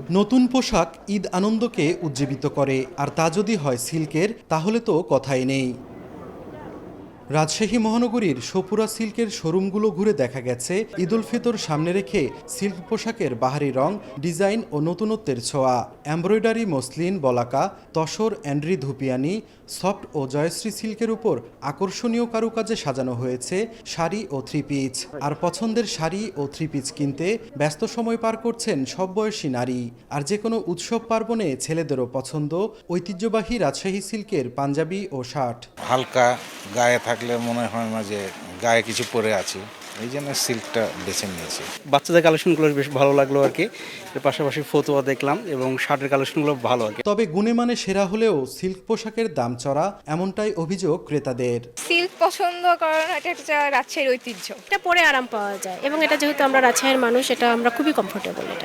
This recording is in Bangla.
নতুন পোশাক ঈদ আনন্দকে উজ্জীবিত করে, আর তা যদি হয় সিল্কের তাহলে তো কথাই নেই। রাজশাহী মহানগরীর সপুরা সিল্কের শোরুমগুলো ঘুরে দেখা গেছে ঈদ উল ফিতর সামনে রেখে সিল্ক পোশাকের বাহারি রং, ডিজাইন ও নতুনত্বের ছোঁয়া। এমব্রয়ডারি, মসলিন, বলাকা, তসর, অ্যান্ড্রি, ধুপিয়ানি, সফট ও জয়শ্রী সিল্কের উপর আকর্ষণীয় কারুকাজে সাজানো হয়েছে শাড়ি ও থ্রি পিচ। আর পছন্দের শাড়ি ও থ্রি পিচ কিনতে ব্যস্ত সময় পার করছেন সব বয়সী নারী। আর যে কোনো উৎসব পার্বণে ছেলেদেরও পছন্দ ঐতিহ্যবাহী রাজশাহী সিল্কের পাঞ্জাবি ও শার্ট। হালকা গায়ে থাকলে মনে হয় না যে গায়ে কিছু পরে আছি, এই জন্য সিল্কটা বেছে নিয়েছি। বাচ্চাদের কালেকশনগুলো বেশ ভালো লাগলো আর কি। এর পাশাপাশি ফতুয়া দেখলাম এবং শার্টের কালেকশনগুলো ভালো আর কি। তবে গুণে মানে সেরা হলেও সিল্ক পোশাকের দাম চড়া, এমনটাই অভিযোগ ক্রেতাদের। সিল্ক পছন্দ করার এটা হচ্ছে রাজশাহীর ঐতিহ্য। এটা পরে আরাম পাওয়া যায় এবং এটা যেহেতু আমরা রাজশাহীর মানুষ, এটা আমরা খুবই কমফোর্টেবল এটা।